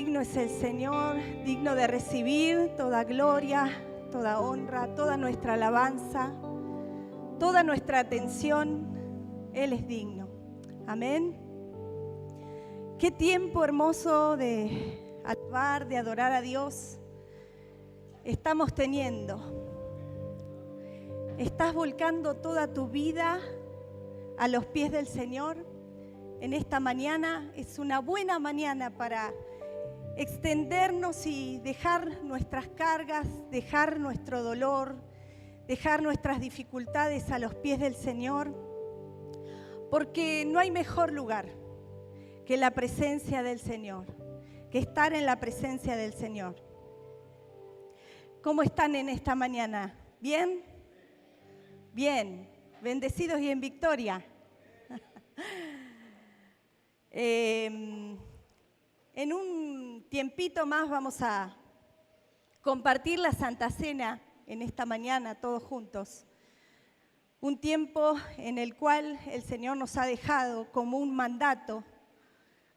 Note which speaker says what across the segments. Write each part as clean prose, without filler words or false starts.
Speaker 1: Digno es el Señor, digno de recibir toda gloria, toda honra, toda nuestra alabanza, toda nuestra atención. Él es digno. Amén. Qué tiempo hermoso de alabar, de adorar a Dios estamos teniendo. ¿Estás volcando toda tu vida a los pies del Señor? En esta mañana es una buena mañana para extendernos y dejar nuestras cargas, dejar nuestro dolor, dejar nuestras dificultades a los pies del Señor, porque no hay mejor lugar que la presencia del Señor, que estar en la presencia del Señor. ¿Cómo están en esta mañana? ¿Bien? Bien, bendecidos y en victoria. En un tiempito más vamos a compartir la Santa Cena en esta mañana todos juntos. Un tiempo en el cual el Señor nos ha dejado como un mandato,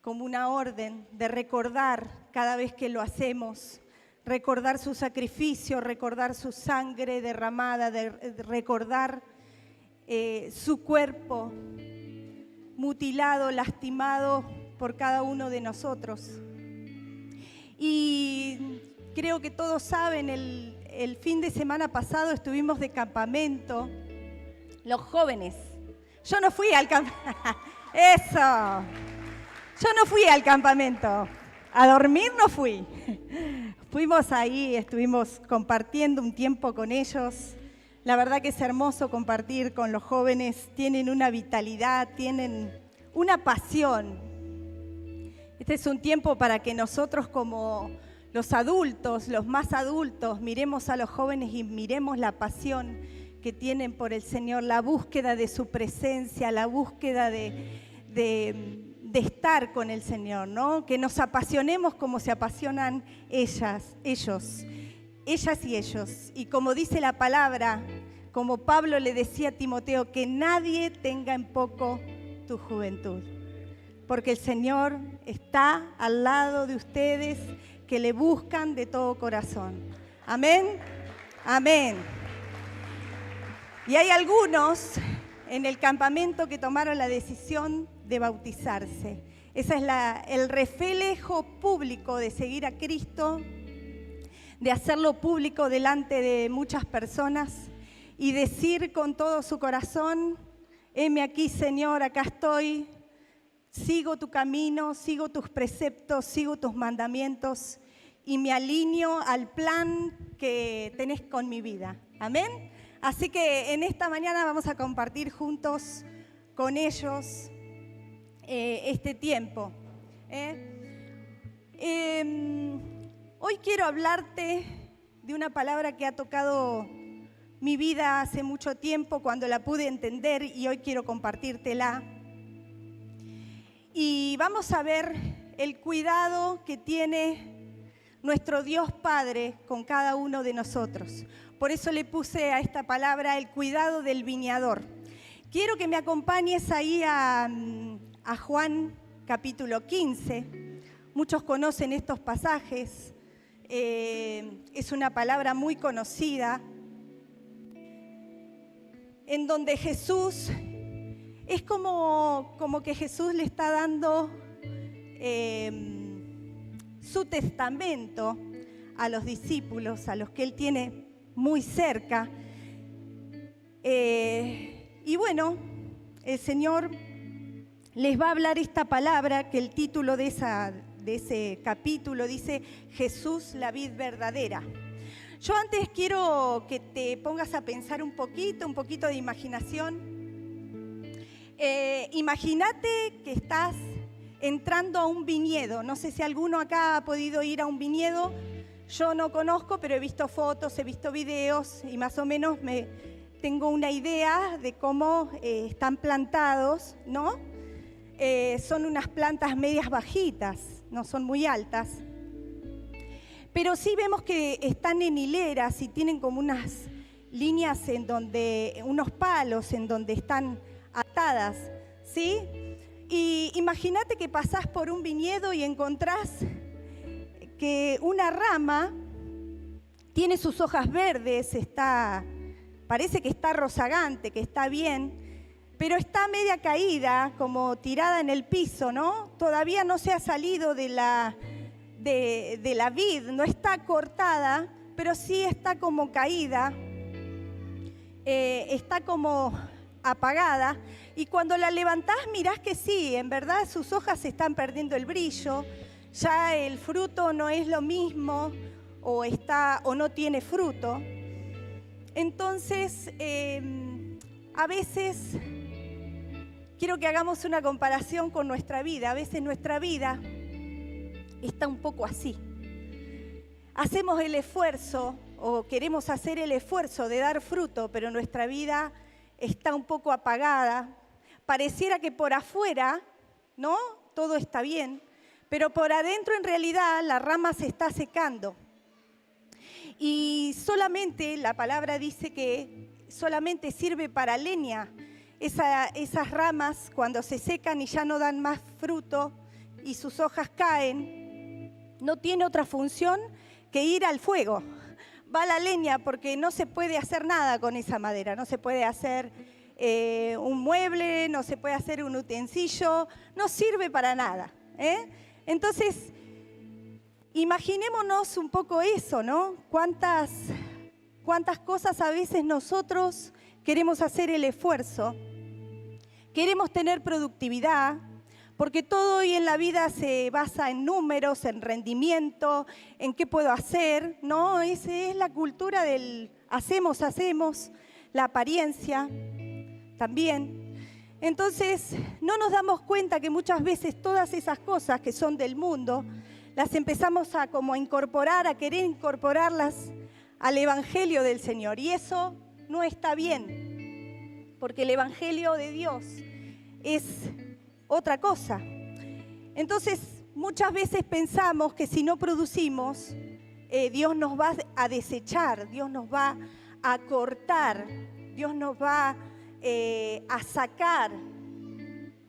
Speaker 1: como una orden de recordar cada vez que lo hacemos, recordar su sacrificio, recordar su sangre derramada, de recordar su cuerpo mutilado, lastimado por cada uno de nosotros. Y creo que todos saben, el fin de semana pasado estuvimos de campamento, los jóvenes. Yo no fui al campamento. ¡Eso! Yo no fui al campamento. A dormir no fui. Fuimos ahí, estuvimos compartiendo un tiempo con ellos. La verdad que es hermoso compartir con los jóvenes. Tienen una vitalidad, tienen una pasión. Este es un tiempo para que nosotros como los adultos, los más adultos, miremos a los jóvenes y miremos la pasión que tienen por el Señor, la búsqueda de su presencia, la búsqueda de estar con el Señor, ¿no? Que nos apasionemos como se apasionan ellas y ellos. Y como dice la palabra, como Pablo le decía a Timoteo, que nadie tenga en poco tu juventud. Porque el Señor está al lado de ustedes que le buscan de todo corazón. Amén. Amén. Y hay algunos en el campamento que tomaron la decisión de bautizarse. Ese es el reflejo público de seguir a Cristo, de hacerlo público delante de muchas personas y decir con todo su corazón: heme aquí, Señor, acá estoy, sigo tu camino, sigo tus preceptos, sigo tus mandamientos y me alineo al plan que tenés con mi vida. Amén. Así que en esta mañana vamos a compartir juntos con ellos este tiempo. Hoy quiero hablarte de una palabra que ha tocado mi vida hace mucho tiempo cuando la pude entender, y hoy quiero compartírtela. Y vamos a ver el cuidado que tiene nuestro Dios Padre con cada uno de nosotros. Por eso le puse a esta palabra el cuidado del viñador. Quiero que me acompañes ahí a Juan capítulo 15. Muchos conocen estos pasajes. Es una palabra muy conocida, en donde Jesús, es como que Jesús le está dando su testamento a los discípulos, a los que Él tiene muy cerca. Y bueno, el Señor les va a hablar esta palabra, que el título de ese capítulo dice: Jesús, la vid verdadera. Yo antes quiero que te pongas a pensar un poquito de imaginación. Imagínate que estás entrando a un viñedo. No sé si alguno acá ha podido ir a un viñedo. Yo no conozco, pero he visto fotos, he visto videos y más o menos tengo una idea de cómo están plantados, ¿no? Son unas plantas medias bajitas, no son muy altas. Pero sí vemos que están en hileras y tienen como unas líneas unos palos en donde están atadas, ¿sí? Y imagínate que pasás por un viñedo y encontrás que una rama tiene sus hojas verdes, parece que está rozagante, que está bien, pero está media caída, como tirada en el piso, ¿no? Todavía no se ha salido de la vid, no está cortada, pero sí está como caída, está como apagada. Y cuando la levantás mirás que sí, en verdad sus hojas se están perdiendo el brillo, ya el fruto no es lo mismo o no tiene fruto. Entonces, a veces quiero que hagamos una comparación con nuestra vida. A veces nuestra vida está un poco así. Hacemos el esfuerzo o queremos hacer el esfuerzo de dar fruto, pero nuestra vida está un poco apagada. Pareciera que por afuera, ¿no? Todo está bien, pero por adentro en realidad la rama se está secando. Y solamente la palabra dice que solamente sirve para leña. Esas ramas cuando se secan y ya no dan más fruto y sus hojas caen, no tiene otra función que ir al fuego. Va a la leña porque no se puede hacer nada con esa madera, no se puede hacer un mueble, no se puede hacer un utensilio, no sirve para nada, ¿eh? Entonces, imaginémonos un poco eso, ¿no? ¿Cuántas cosas a veces nosotros queremos hacer el esfuerzo? Queremos tener productividad, porque todo hoy en la vida se basa en números, en rendimiento, en qué puedo hacer, ¿no? Esa es la cultura del hacemos, la apariencia también. Entonces, no nos damos cuenta que muchas veces todas esas cosas que son del mundo, las empezamos a incorporar, a querer incorporarlas al Evangelio del Señor. Y eso no está bien, porque el Evangelio de Dios es otra cosa. Entonces, muchas veces pensamos que si no producimos, Dios nos va a desechar, Dios nos va a cortar, Dios nos va a sacar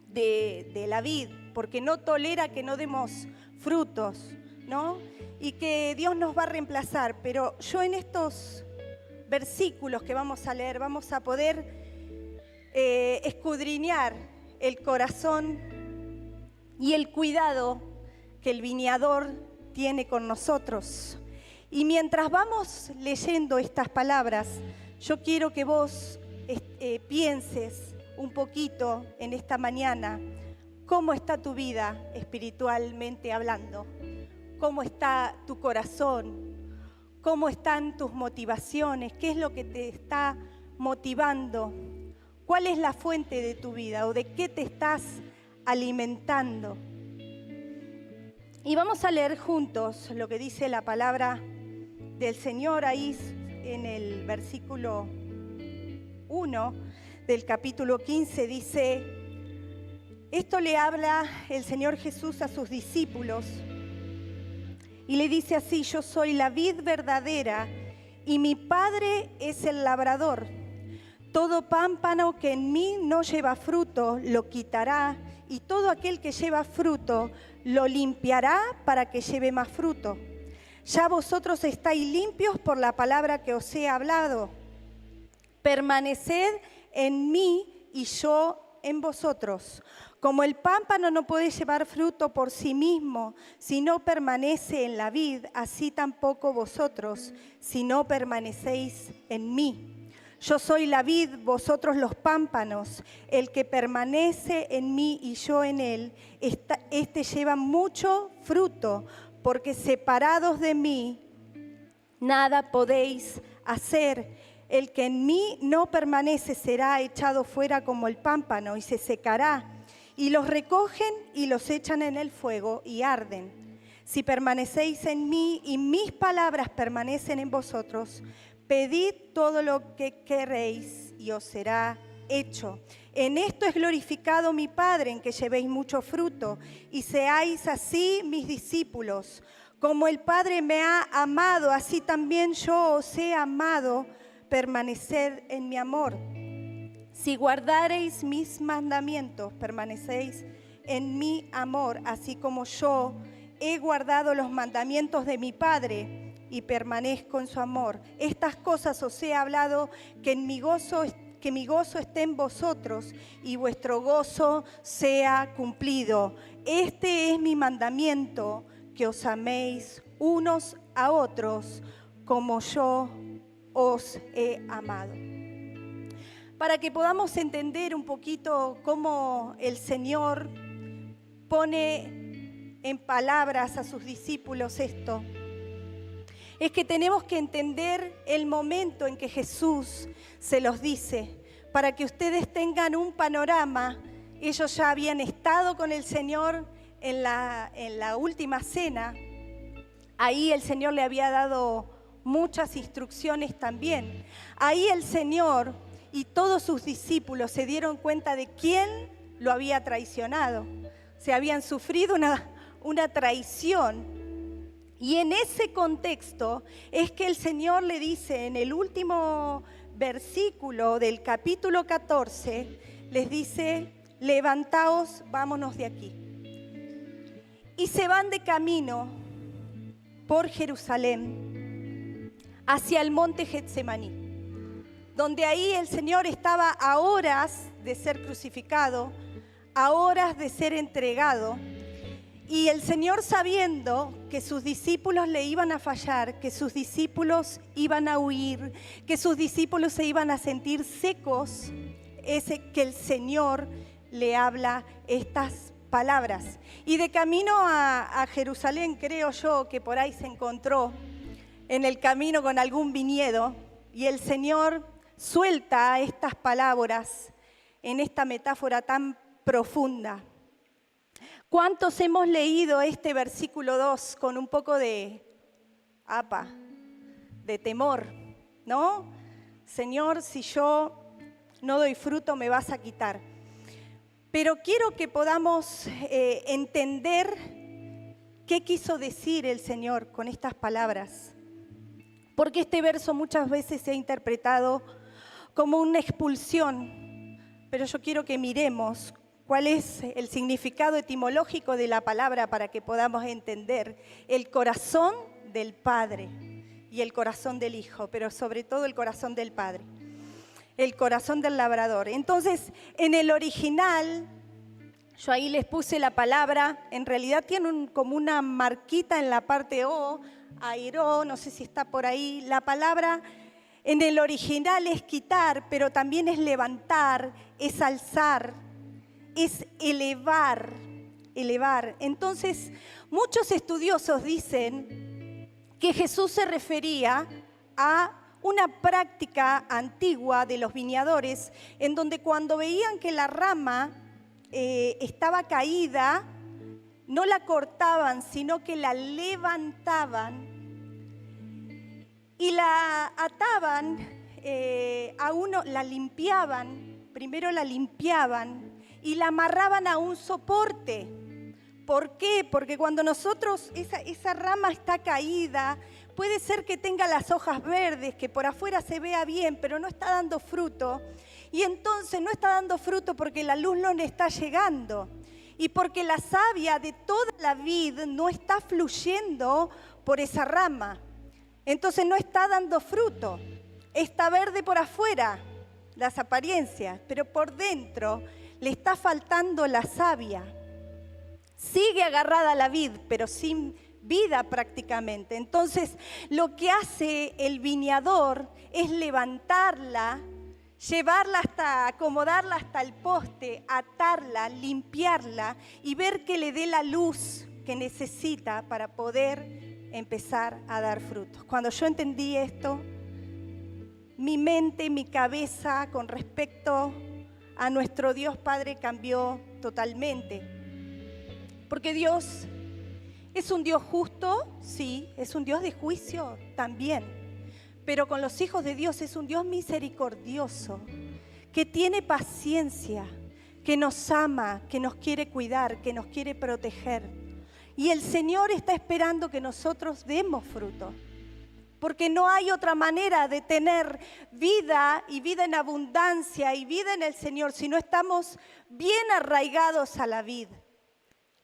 Speaker 1: de la vid, porque no tolera que no demos frutos, ¿no? Y que Dios nos va a reemplazar. Pero yo en estos versículos que vamos a leer, vamos a poder escudriñar el corazón y el cuidado que el viñador tiene con nosotros. Y mientras vamos leyendo estas palabras, yo quiero que vos pienses un poquito en esta mañana cómo está tu vida espiritualmente hablando, cómo está tu corazón, cómo están tus motivaciones, qué es lo que te está motivando, cuál es la fuente de tu vida o de qué te estás alimentando. Y vamos a leer juntos lo que dice la palabra del Señor ahí en el versículo 1 del capítulo 15. Dice: esto le habla el Señor Jesús a sus discípulos y le dice así: yo soy la vid verdadera y mi Padre es el labrador. Todo pámpano que en mí no lleva fruto lo quitará, y todo aquel que lleva fruto lo limpiará para que lleve más fruto. Ya vosotros estáis limpios por la palabra que os he hablado. Permaneced en mí y yo en vosotros. Como el pámpano no puede llevar fruto por sí mismo si no permanece en la vid, así tampoco vosotros si no permanecéis en mí. Yo soy la vid, vosotros los pámpanos. El que permanece en mí y yo en él, este lleva mucho fruto, porque separados de mí nada podéis hacer. El que en mí no permanece será echado fuera como el pámpano y se secará. Y los recogen y los echan en el fuego y arden. Si permanecéis en mí y mis palabras permanecen en vosotros, pedid todo lo que queréis y os será hecho. En esto es glorificado mi Padre, en que llevéis mucho fruto y seáis así mis discípulos. Como el Padre me ha amado, así también yo os he amado. Permaneced en mi amor. Si guardareis mis mandamientos, permanecéis en mi amor, así como yo he guardado los mandamientos de mi Padre y permanezco en su amor. Estas cosas os he hablado, que mi gozo esté en vosotros y vuestro gozo sea cumplido. Este es mi mandamiento, que os améis unos a otros como yo os he amado. Para que podamos entender un poquito cómo el Señor pone en palabras a sus discípulos esto, es que tenemos que entender el momento en que Jesús se los dice, para que ustedes tengan un panorama. Ellos ya habían estado con el Señor en la última cena. Ahí el Señor le había dado muchas instrucciones también. Ahí el Señor y todos sus discípulos se dieron cuenta de quién lo había traicionado. Se habían sufrido una traición. Y en ese contexto es que el Señor le dice en el último versículo del capítulo 14, les dice: levantaos, vámonos de aquí. Y se van de camino por Jerusalén hacia el monte Getsemaní, donde ahí el Señor estaba a horas de ser crucificado, a horas de ser entregado. Y el Señor, sabiendo que sus discípulos le iban a fallar, que sus discípulos iban a huir, que sus discípulos se iban a sentir secos, es que el Señor le habla estas palabras. Y de camino a Jerusalén, creo yo que por ahí se encontró en el camino con algún viñedo, y el Señor suelta estas palabras en esta metáfora tan profunda. ¿Cuántos hemos leído este versículo 2 con un poco de temor, ¿no? Señor, si yo no doy fruto, me vas a quitar. Pero quiero que podamos entender qué quiso decir el Señor con estas palabras. Porque este verso muchas veces se ha interpretado como una expulsión, pero yo quiero que miremos cuál es el significado etimológico de la palabra para que podamos entender el corazón del Padre y el corazón del Hijo, pero sobre todo el corazón del Padre, el corazón del labrador. Entonces, en el original, yo ahí les puse la palabra, en realidad tiene como una marquita en la parte O, airó, no sé si está por ahí. La palabra en el original es quitar, pero también es levantar, es alzar, es elevar. Entonces, muchos estudiosos dicen que Jesús se refería a una práctica antigua de los viñadores, en donde cuando veían que la rama estaba caída, no la cortaban, sino que la levantaban y la ataban a uno, la limpiaban, primero la limpiaban y la amarraban a un soporte. ¿Por qué? Porque cuando nosotros, esa rama está caída, puede ser que tenga las hojas verdes, que por afuera se vea bien, pero no está dando fruto. Y entonces no está dando fruto porque la luz no le está llegando. Y porque la savia de toda la vid no está fluyendo por esa rama. Entonces no está dando fruto. Está verde por afuera, las apariencias, pero por dentro le está faltando la savia. Sigue agarrada a la vid, pero sin vida prácticamente. Entonces, lo que hace el viñador es levantarla, llevarla acomodarla hasta el poste, atarla, limpiarla y ver que le dé la luz que necesita para poder empezar a dar frutos. Cuando yo entendí esto, mi mente, mi cabeza con respecto a nuestro Dios Padre cambió totalmente. Porque Dios es un Dios justo, sí, es un Dios de juicio también. Pero con los hijos de Dios es un Dios misericordioso, que tiene paciencia, que nos ama, que nos quiere cuidar, que nos quiere proteger. Y el Señor está esperando que nosotros demos fruto. Porque no hay otra manera de tener vida y vida en abundancia y vida en el Señor si no estamos bien arraigados a la vid.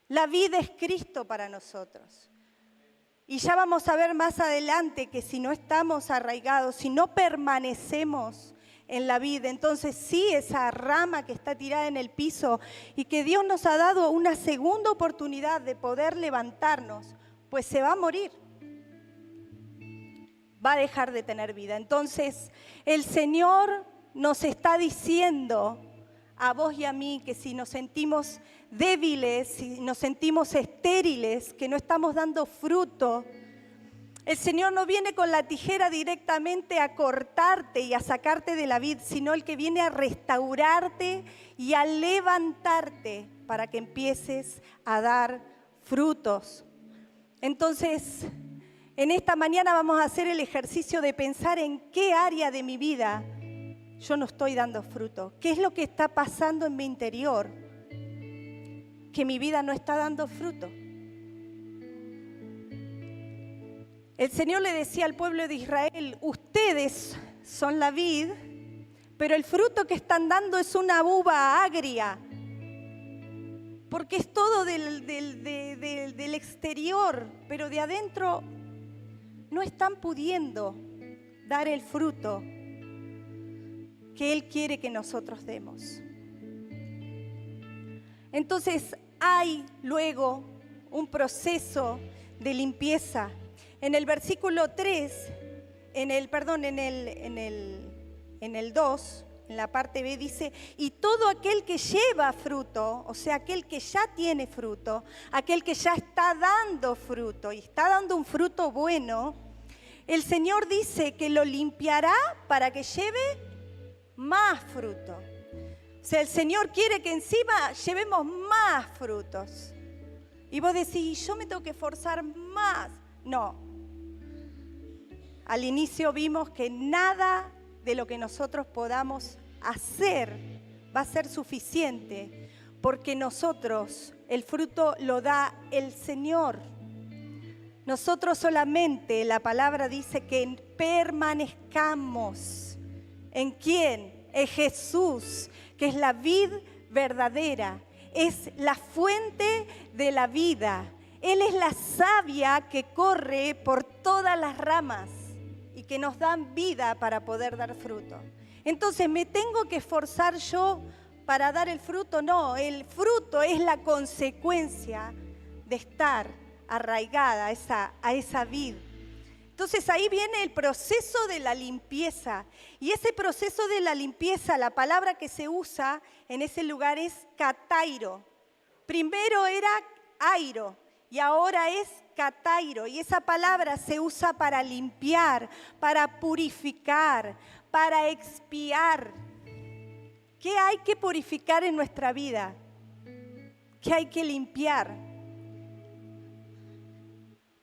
Speaker 1: La vida es Cristo para nosotros. Y ya vamos a ver más adelante que si no estamos arraigados, si no permanecemos en la vida, entonces sí, esa rama que está tirada en el piso y que Dios nos ha dado una segunda oportunidad de poder levantarnos, pues se va a morir. Va a dejar de tener vida. Entonces, el Señor nos está diciendo a vos y a mí que si nos sentimos débiles, si nos sentimos estériles, que no estamos dando fruto, el Señor no viene con la tijera directamente a cortarte y a sacarte de la vid, sino el que viene a restaurarte y a levantarte para que empieces a dar frutos. Entonces, en esta mañana vamos a hacer el ejercicio de pensar en qué área de mi vida yo no estoy dando fruto. ¿Qué es lo que está pasando en mi interior? Que mi vida no está dando fruto. El Señor le decía al pueblo de Israel, ustedes son la vid, pero el fruto que están dando es una uva agria, porque es todo del exterior, pero de adentro no están pudiendo dar el fruto que Él quiere que nosotros demos. Entonces hay luego un proceso de limpieza. En el versículo 3, en el 2, en la parte B dice, y todo aquel que lleva fruto, o sea, aquel que ya tiene fruto, aquel que ya está dando fruto y está dando un fruto bueno, el Señor dice que lo limpiará para que lleve más fruto. O sea, el Señor quiere que encima llevemos más frutos. Y vos decís, yo me tengo que esforzar más. No. Al inicio vimos que nada de lo que nosotros podamos hacer va a ser suficiente, porque nosotros, el fruto lo da el Señor. Nosotros solamente, la palabra dice que permanezcamos. ¿En quién? En Jesús, que es la vid verdadera, es la fuente de la vida. Él es la savia que corre por todas las ramas y que nos dan vida para poder dar fruto. Entonces, ¿me tengo que esforzar yo para dar el fruto? No, el fruto es la consecuencia de estar arraigada a esa vid. Entonces ahí viene el proceso de la limpieza. Y ese proceso de la limpieza, la palabra que se usa en ese lugar es katairo. Primero era airo y ahora es katairo. Y esa palabra se usa para limpiar, para purificar, para expiar. ¿Qué hay que purificar en nuestra vida? ¿Qué hay que limpiar?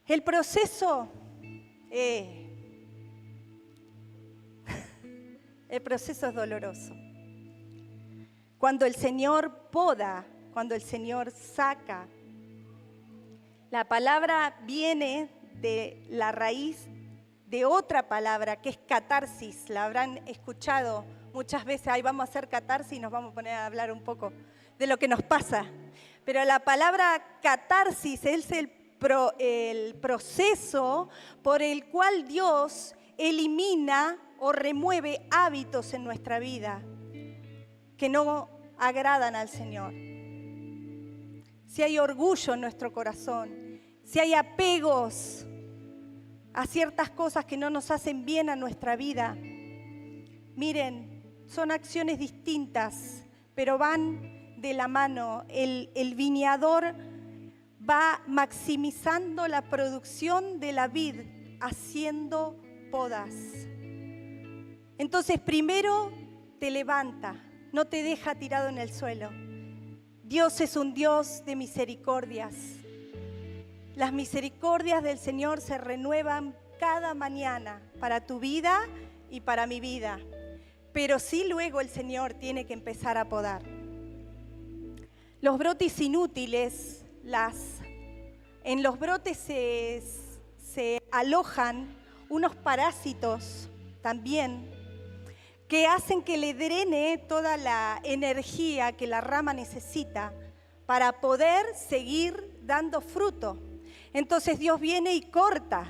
Speaker 1: El proceso... El proceso es doloroso. Cuando el Señor poda, cuando el Señor saca, la palabra viene de la raíz de otra palabra que es catarsis. La habrán escuchado muchas veces. Ahí vamos a hacer catarsis y nos vamos a poner a hablar un poco de lo que nos pasa. Pero la palabra catarsis es el proceso por el cual Dios elimina o remueve hábitos en nuestra vida que no agradan al Señor. Si hay orgullo en nuestro corazón, si hay apegos a ciertas cosas que no nos hacen bien a nuestra vida, miren, son acciones distintas, pero van de la mano. El viñador va maximizando la producción de la vid, haciendo podas. Entonces, primero te levanta, no te deja tirado en el suelo. Dios es un Dios de misericordias. Las misericordias del Señor se renuevan cada mañana para tu vida y para mi vida. Pero sí, luego el Señor tiene que empezar a podar. Los brotes inútiles, en los brotes se alojan unos parásitos también que hacen que le drene toda la energía que la rama necesita para poder seguir dando fruto. Entonces Dios viene y corta.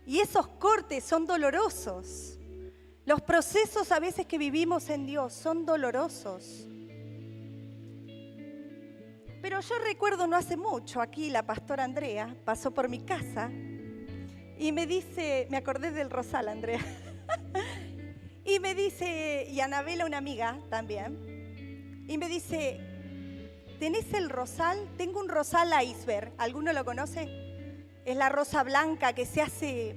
Speaker 1: Y esos cortes son dolorosos. Los procesos a veces que vivimos en Dios son dolorosos. Pero yo recuerdo no hace mucho, aquí la pastora Andrea pasó por mi casa y me dice, me acordé del rosal, Andrea, y me dice, y Anabela, una amiga también, y me dice, ¿tenés el rosal? Tengo un rosal iceberg, ¿alguno lo conoce? Es la rosa blanca que se hace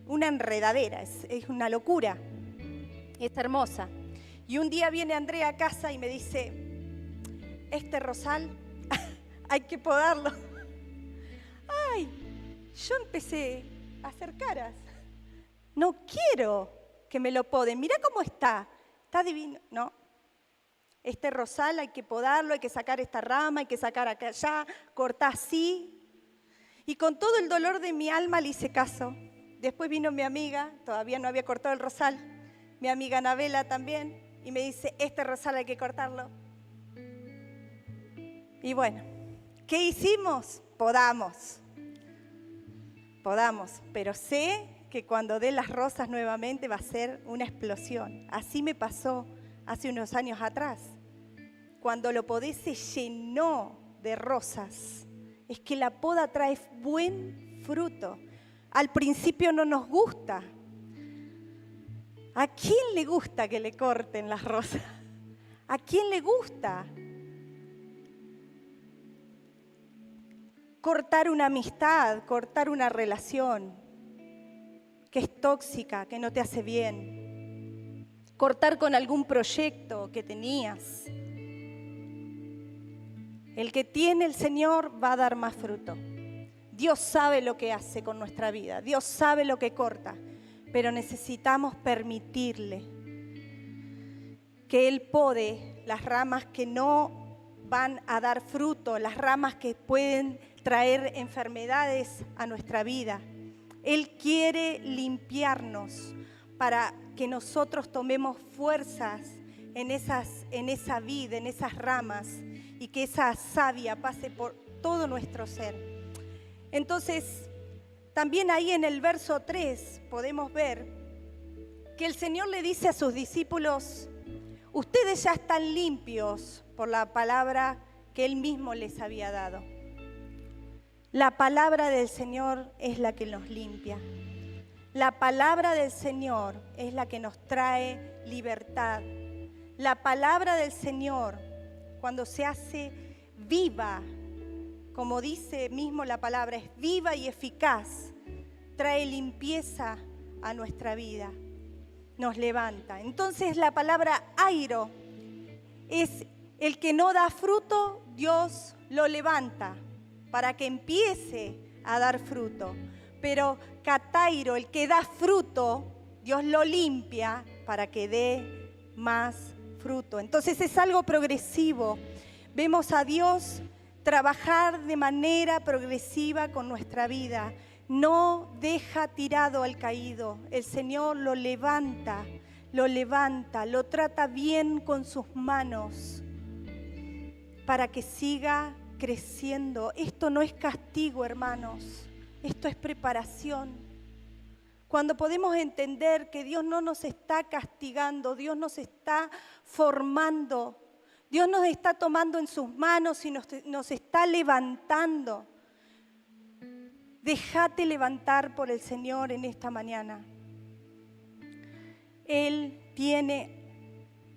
Speaker 1: una enredadera, es una locura, es hermosa. Y un día viene Andrea a casa y me dice, este rosal hay que podarlo. Ay, yo empecé a hacer caras. No quiero que me lo poden. Mirá cómo está divino. No, este rosal hay que podarlo, hay que sacar esta rama, hay que sacar acá, allá, cortar así. Y con todo el dolor de mi alma le hice caso. Después vino mi amiga, todavía no había cortado el rosal, mi amiga Anabela también, y me dice, este rosal hay que cortarlo. Y bueno, ¿qué hicimos? Podamos, pero sé que cuando dé las rosas nuevamente va a ser una explosión. Así me pasó hace unos años atrás. Cuando lo podé se llenó de rosas. Es que la poda trae buen fruto. Al principio no nos gusta. ¿A quién le gusta que le corten las rosas? ¿A quién le gusta cortar una amistad, cortar una relación que es tóxica, que no te hace bien? Cortar con algún proyecto que tenías. El que tiene el Señor va a dar más fruto. Dios sabe lo que hace con nuestra vida, Dios sabe lo que corta, pero necesitamos permitirle que Él pode las ramas que no van a dar fruto, las ramas que pueden traer enfermedades a nuestra vida. Él quiere limpiarnos para que nosotros tomemos fuerzas en esa vida, en esas ramas, y que esa savia pase por todo nuestro ser. Entonces, también ahí en el verso 3 podemos ver que el Señor le dice a sus discípulos, ustedes ya están limpios por la palabra que Él mismo les había dado. La palabra del Señor es la que nos limpia. La palabra del Señor es la que nos trae libertad. La palabra del Señor, cuando se hace viva, como dice mismo la palabra, es viva y eficaz, trae limpieza a nuestra vida, nos levanta. Entonces la palabra airo es el que no da fruto, Dios lo levanta para que empiece a dar fruto. Pero catairo, el que da fruto, Dios lo limpia para que dé más fruto. Entonces es algo progresivo. Vemos a Dios trabajar de manera progresiva con nuestra vida. No deja tirado al caído. El Señor lo levanta, lo trata bien con sus manos para que siga creciendo. Esto no es castigo, hermanos. Esto es preparación. Cuando podemos entender que Dios no nos está castigando, Dios nos está formando, Dios nos está tomando en sus manos y nos está levantando. Déjate levantar por el Señor en esta mañana. Él tiene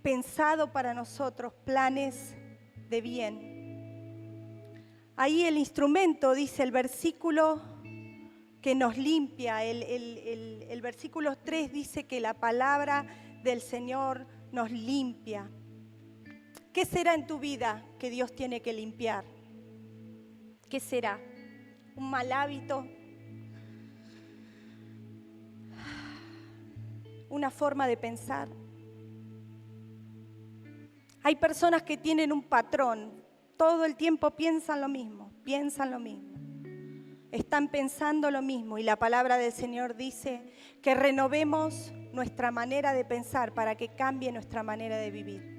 Speaker 1: pensado para nosotros planes de bien. Ahí el instrumento, dice el versículo que nos limpia. El versículo 3 dice que la palabra del Señor nos limpia. ¿Qué será en tu vida que Dios tiene que limpiar? ¿Qué será? ¿Un mal hábito? ¿Una forma de pensar? Hay personas que tienen un patrón, todo el tiempo piensan lo mismo, están pensando lo mismo, y la palabra del Señor dice que renovemos nuestra manera de pensar para que cambie nuestra manera de vivir.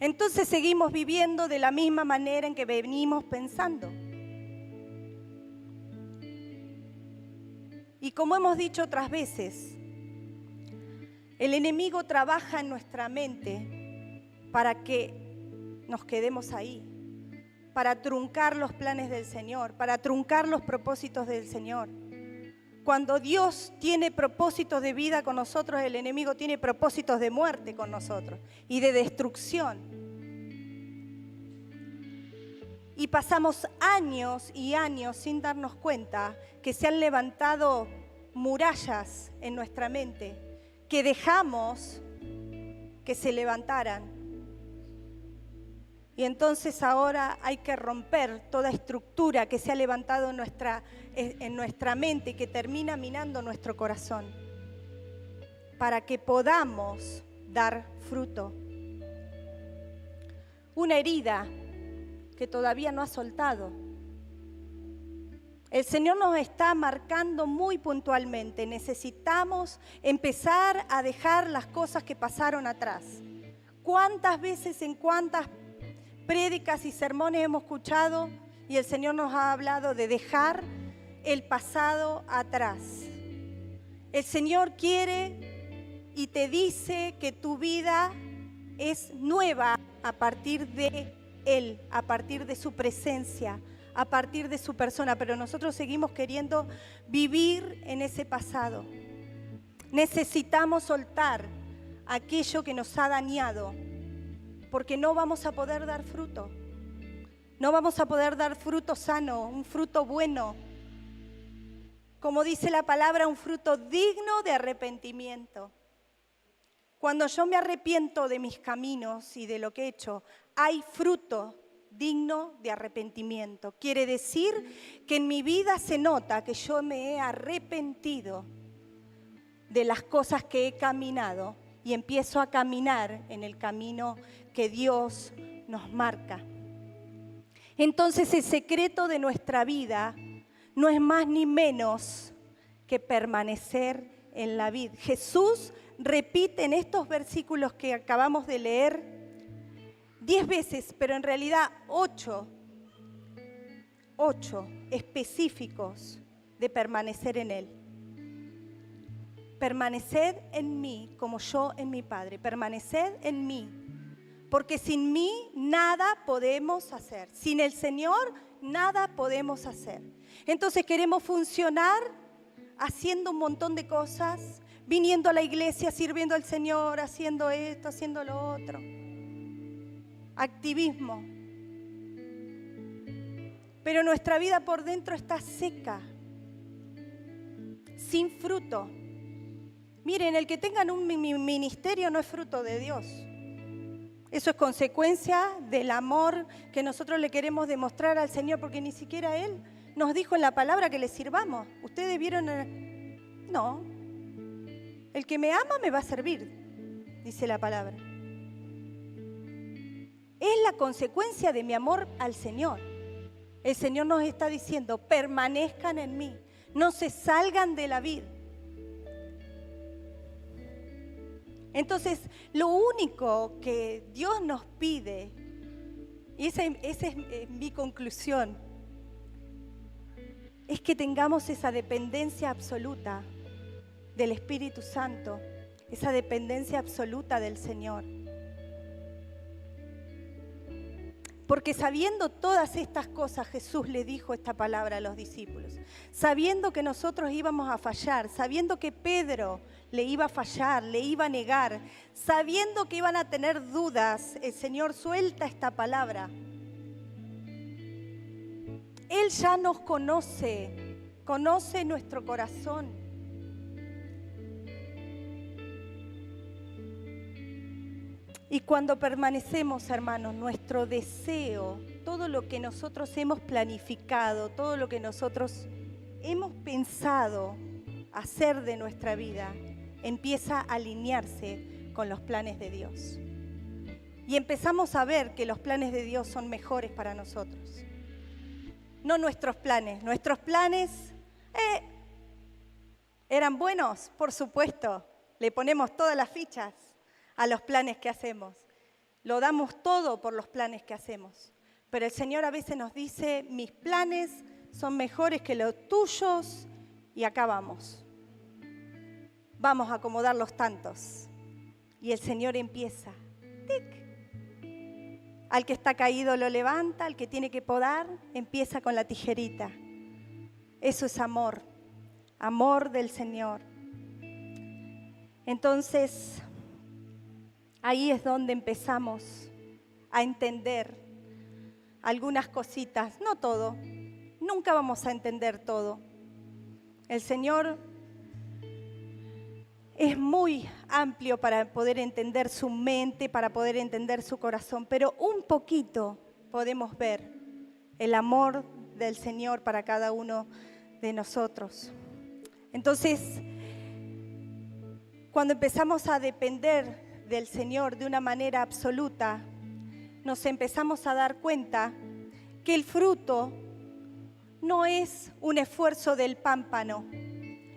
Speaker 1: entonces seguimos viviendo de la misma manera en que venimos pensando. Y como hemos dicho otras veces, el enemigo trabaja en nuestra mente para que nos quedemos ahí, para truncar los planes del Señor, para truncar los propósitos del Señor. Cuando Dios tiene propósitos de vida con nosotros, el enemigo tiene propósitos de muerte con nosotros y de destrucción. Y pasamos años y años sin darnos cuenta que se han levantado murallas en nuestra mente, que dejamos que se levantaran. Y entonces ahora hay que romper toda estructura que se ha levantado en nuestra mente y que termina minando nuestro corazón, para que podamos dar fruto. Una herida que todavía no ha soltado. El Señor nos está marcando muy puntualmente. Necesitamos empezar a dejar las cosas que pasaron atrás. ¿Cuántas veces, en cuántas prédicas y sermones hemos escuchado y el Señor nos ha hablado de dejar el pasado atrás? El Señor quiere y te dice que tu vida es nueva a partir de Él, a partir de su presencia, a partir de su persona, pero nosotros seguimos queriendo vivir en ese pasado. Necesitamos soltar aquello que nos ha dañado, porque no vamos a poder dar fruto. No vamos a poder dar fruto sano, un fruto bueno. Como dice la palabra, un fruto digno de arrepentimiento. Cuando yo me arrepiento de mis caminos y de lo que he hecho, hay fruto digno de arrepentimiento. Quiere decir que en mi vida se nota que yo me he arrepentido de las cosas que he caminado y empiezo a caminar en el camino que Dios nos marca. Entonces el secreto de nuestra vida no es más ni menos que permanecer en la vid. Jesús repite en estos versículos que acabamos de leer 10 veces, pero en realidad 8 específicos de permanecer en Él. Permaneced en mí como yo en mi Padre. Permaneced en mí, porque sin mí nada podemos hacer. Sin el Señor nada podemos hacer. Entonces queremos funcionar haciendo un montón de cosas, viniendo a la iglesia, sirviendo al Señor, haciendo esto, haciendo lo otro. Activismo. Pero nuestra vida por dentro está seca, sin fruto. Miren, el que tengan un ministerio no es fruto de Dios. Eso es consecuencia del amor que nosotros le queremos demostrar al Señor, porque ni siquiera Él nos dijo en la palabra que le sirvamos. Ustedes vieron, no. El que me ama me va a servir, dice la palabra. Es la consecuencia de mi amor al Señor. El Señor nos está diciendo, permanezcan en mí, no se salgan de la vid. Entonces, lo único que Dios nos pide, y esa es mi conclusión, es que tengamos esa dependencia absoluta del Espíritu Santo, esa dependencia absoluta del Señor. Porque sabiendo todas estas cosas, Jesús le dijo esta palabra a los discípulos. Sabiendo que nosotros íbamos a fallar, sabiendo que Pedro le iba a fallar, le iba a negar, sabiendo que iban a tener dudas, el Señor suelta esta palabra. Él ya nos conoce, conoce nuestro corazón. Y cuando permanecemos, hermanos, nuestro deseo, todo lo que nosotros hemos planificado, todo lo que nosotros hemos pensado hacer de nuestra vida, empieza a alinearse con los planes de Dios. Y empezamos a ver que los planes de Dios son mejores para nosotros. No nuestros planes eran buenos, por supuesto, le ponemos todas las fichas a los planes que hacemos. Lo damos todo por los planes que hacemos. Pero el Señor a veces nos dice, mis planes son mejores que los tuyos y acá vamos. Vamos a acomodar los tantos. Y el Señor empieza, tic. Al que está caído lo levanta, al que tiene que podar, empieza con la tijerita. Eso es amor, amor del Señor. Entonces, ahí es donde empezamos a entender algunas cositas, no todo, nunca vamos a entender todo. El Señor es muy amplio para poder entender su mente, para poder entender su corazón, pero un poquito podemos ver el amor del Señor para cada uno de nosotros. Entonces, cuando empezamos a depender del Señor de una manera absoluta, nos empezamos a dar cuenta que el fruto no es un esfuerzo del pámpano.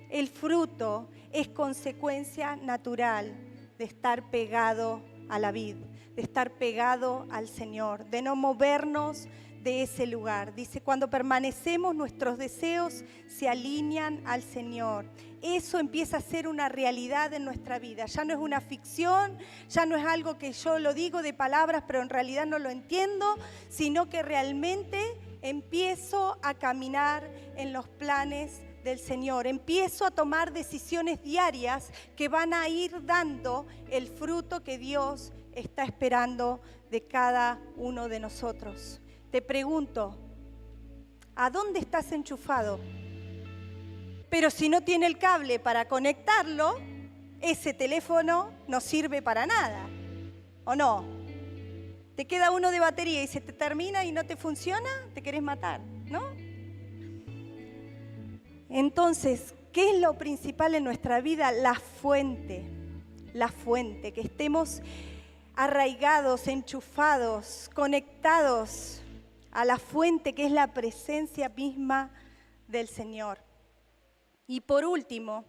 Speaker 1: El fruto es consecuencia natural de estar pegado a la vid, de estar pegado al Señor, de no movernos de ese lugar. Dice, cuando permanecemos, nuestros deseos se alinean al Señor. Eso empieza a ser una realidad en nuestra vida. Ya no es una ficción, ya no es algo que yo lo digo de palabras, pero en realidad no lo entiendo, sino que realmente empiezo a caminar en los planes del Señor. Empiezo a tomar decisiones diarias que van a ir dando el fruto que Dios está esperando de cada uno de nosotros. Te pregunto, ¿a dónde estás enchufado? Pero si no tiene el cable para conectarlo, ese teléfono no sirve para nada, ¿o no? Te queda uno de batería y se te termina y no te funciona, te querés matar, ¿no? Entonces, ¿qué es lo principal en nuestra vida? La fuente, que estemos arraigados, enchufados, conectados a la fuente que es la presencia misma del Señor. Y por último,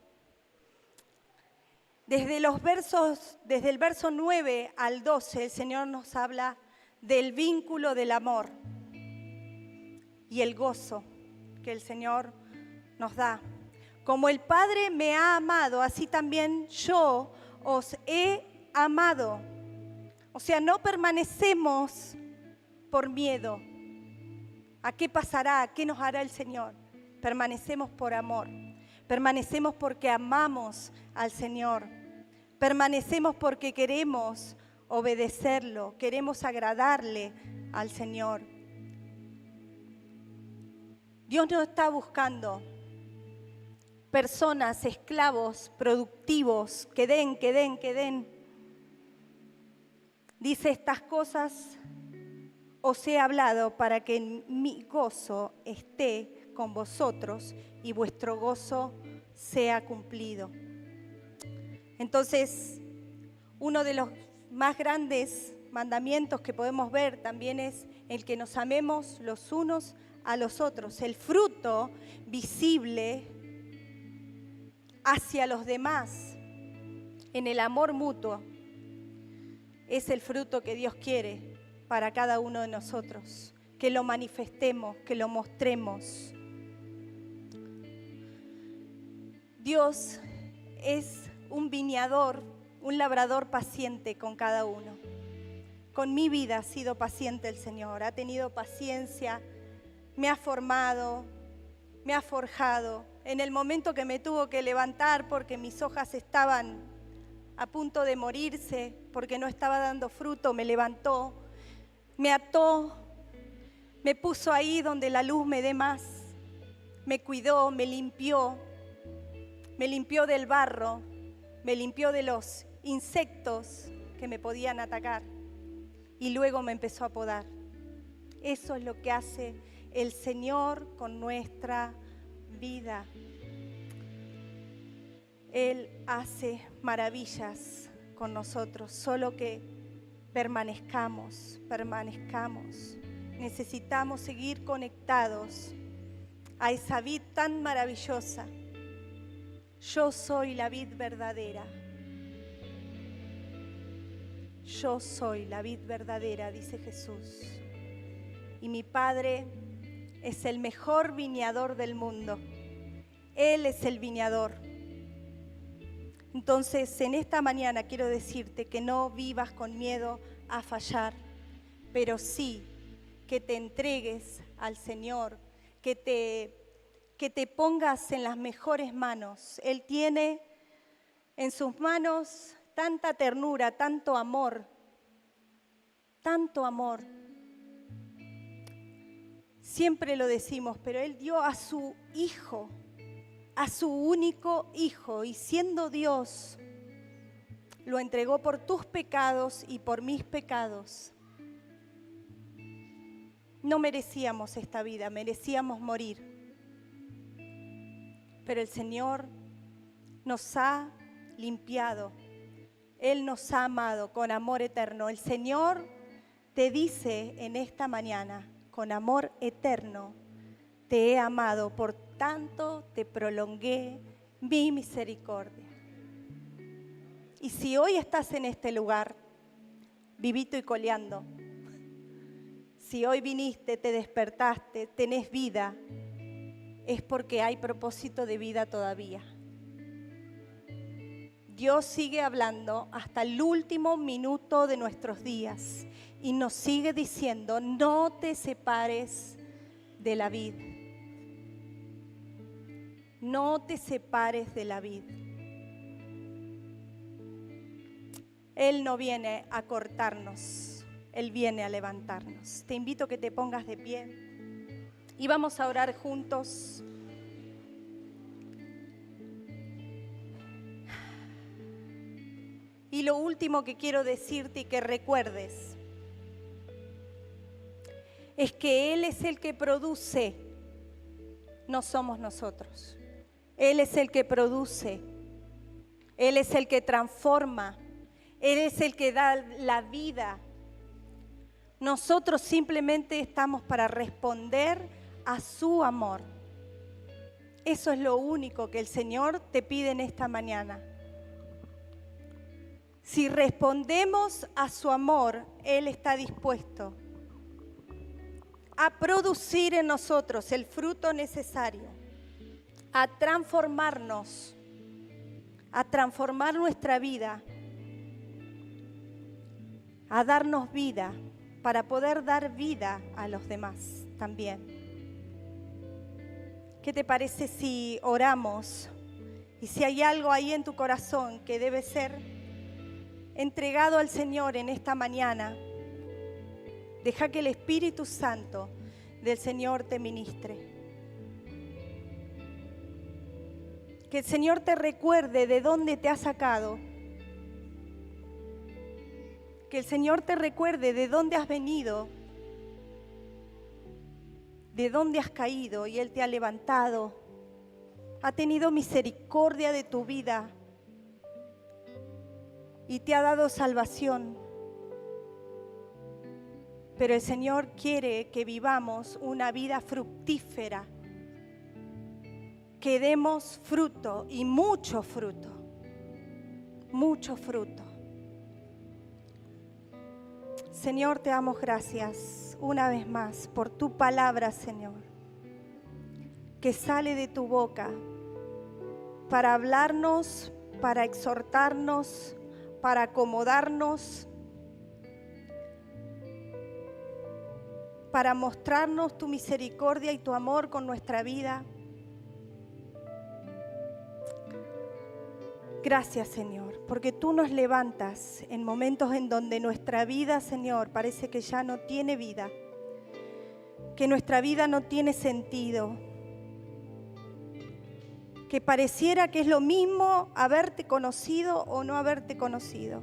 Speaker 1: desde el verso 9 al 12, el Señor nos habla del vínculo del amor y el gozo que el Señor nos da. Como el Padre me ha amado, así también yo os he amado. O sea, no permanecemos por miedo. ¿A qué pasará? ¿A qué nos hará el Señor? Permanecemos por amor. Permanecemos porque amamos al Señor. Permanecemos porque queremos obedecerlo, queremos agradarle al Señor. Dios no está buscando personas, esclavos, productivos, que den. Dice, estas cosas os he hablado para que mi gozo esté con vosotros y vuestro gozo sea cumplido. Entonces, uno de los más grandes mandamientos que podemos ver también es el que nos amemos los unos a los otros. El fruto visible hacia los demás en el amor mutuo es el fruto que Dios quiere para cada uno de nosotros, que lo manifestemos, que lo mostremos. Dios es un viñador, un labrador paciente con cada uno. Con mi vida ha sido paciente el Señor, ha tenido paciencia, me ha formado, me ha forjado. En el momento que me tuvo que levantar porque mis hojas estaban a punto de morirse, porque no estaba dando fruto, me levantó, me ató, me puso ahí donde la luz me dé más, me cuidó, me limpió del barro, me limpió de los insectos que me podían atacar y luego me empezó a podar. Eso es lo que hace el Señor con nuestra vida. Él hace maravillas con nosotros, solo que permanezcamos. Necesitamos seguir conectados a esa vid tan maravillosa. Yo soy la vid verdadera. Yo soy la vid verdadera, dice Jesús. Y mi Padre es el mejor viñador del mundo. Él es el viñador. Entonces, en esta mañana quiero decirte que no vivas con miedo a fallar, pero sí que te entregues al Señor, que te pongas en las mejores manos. Él tiene en sus manos tanta ternura, tanto amor, tanto amor. Siempre lo decimos, pero Él dio a su Hijo, a su único Hijo, y siendo Dios, lo entregó por tus pecados y por mis pecados. No merecíamos esta vida, merecíamos morir. Pero el Señor nos ha limpiado. Él nos ha amado con amor eterno. El Señor te dice en esta mañana, con amor eterno, te he amado, por tanto te prolongué mi misericordia. Y si hoy estás en este lugar, vivito y coleando, si hoy viniste, te despertaste, tenés vida, es porque hay propósito de vida todavía. Dios sigue hablando hasta el último minuto de nuestros días y nos sigue diciendo, no te separes de la vid. No te separes de la vid. Él no viene a cortarnos, Él viene a levantarnos. Te invito a que te pongas de pie y vamos a orar juntos. Y lo último que quiero decirte y que recuerdes es que Él es el que produce, no somos nosotros. Él es el que produce, Él es el que transforma, Él es el que da la vida. Nosotros simplemente estamos para responder a su amor. Eso es lo único que el Señor te pide en esta mañana. Si respondemos a su amor, Él está dispuesto a producir en nosotros el fruto necesario, a transformarnos, a transformar nuestra vida, a darnos vida para poder dar vida a los demás también. ¿Qué te parece si oramos? Y si hay algo ahí en tu corazón que debe ser entregado al Señor en esta mañana, deja que el Espíritu Santo del Señor te ministre. Que el Señor te recuerde de dónde te ha sacado. Que el Señor te recuerde de dónde has venido, de dónde has caído y Él te ha levantado. Ha tenido misericordia de tu vida y te ha dado salvación. Pero el Señor quiere que vivamos una vida fructífera, que demos fruto y mucho fruto, mucho fruto. Señor, te damos gracias una vez más por tu palabra, Señor, que sale de tu boca para hablarnos, para exhortarnos, para acomodarnos, para mostrarnos tu misericordia y tu amor con nuestra vida. Gracias, Señor, porque tú nos levantas en momentos en donde nuestra vida, Señor, parece que ya no tiene vida, que nuestra vida no tiene sentido, que pareciera que es lo mismo haberte conocido o no haberte conocido.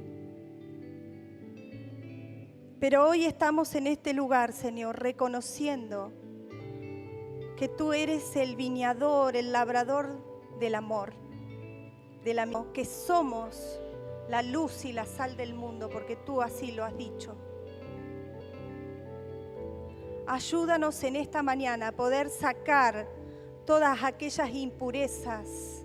Speaker 1: Pero hoy estamos en este lugar, Señor, reconociendo que tú eres el viñador, el labrador del amor, que somos la luz y la sal del mundo, porque tú así lo has dicho. Ayúdanos en esta mañana a poder sacar todas aquellas impurezas,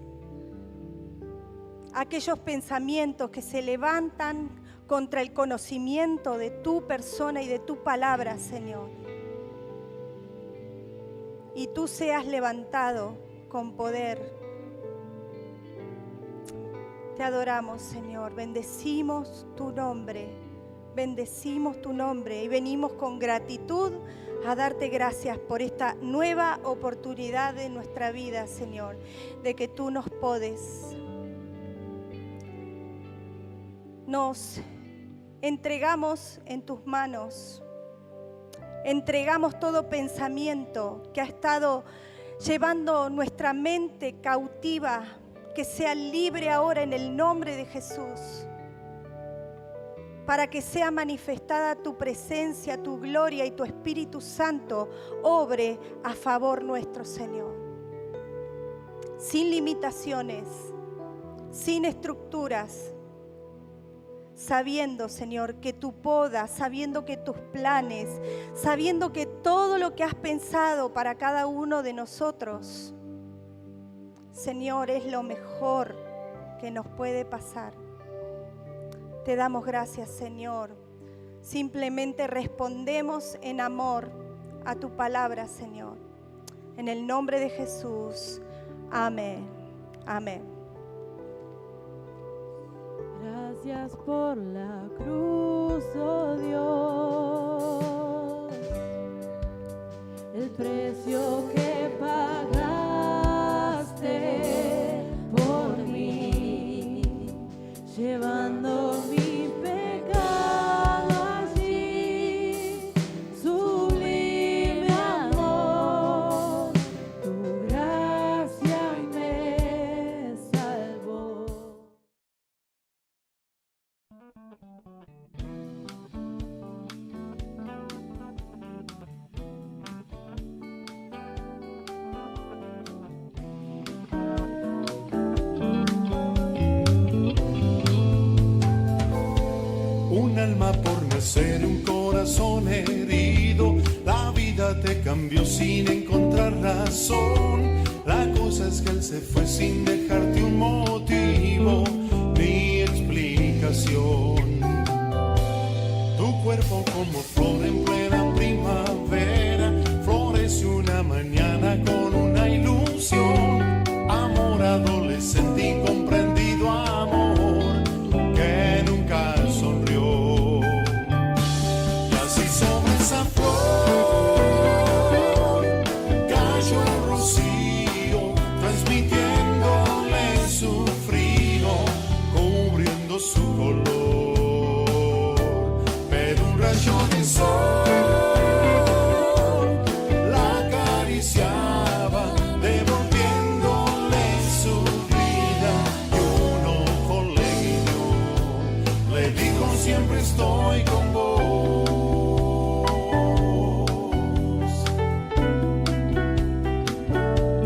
Speaker 1: aquellos pensamientos que se levantan contra el conocimiento de tu persona y de tu palabra, Señor. Y tú seas levantado con poder. Te adoramos, Señor. Bendecimos tu nombre y venimos con gratitud a darte gracias por esta nueva oportunidad de nuestra vida, Señor, de que tú nos podes. Nos entregamos en tus manos, entregamos todo pensamiento que ha estado llevando nuestra mente cautiva, que sea libre ahora en el nombre de Jesús, para que sea manifestada tu presencia, tu gloria y tu Espíritu Santo obre a favor nuestro, Señor. Sin limitaciones, sin estructuras, sabiendo, Señor, que tu poda, sabiendo que tus planes, sabiendo que todo lo que has pensado para cada uno de nosotros, Señor, es lo mejor que nos puede pasar. Te damos gracias, Señor. Simplemente respondemos en amor a tu palabra, Señor. En el nombre de Jesús. Amén. Amén.
Speaker 2: Gracias por la cruz, oh Dios, el precio que pagaste por mí, llevando mi pecado allí, sublime amor, tu gracia me salvó.
Speaker 3: Un alma por nacer, un corazón herido, la vida te cambió sin encontrar razón. La cosa es que él se fue sin dejarte un motivo ni explicación. Tu cuerpo como flor en plena primavera, florece una mañana con una ilusión. Amor adolescente incomprendido, amor que nunca sonrió. Y así sobre esa flor cayó el rocío, transmitiéndole su frío, cubriendo su color. Pero un rayo de sol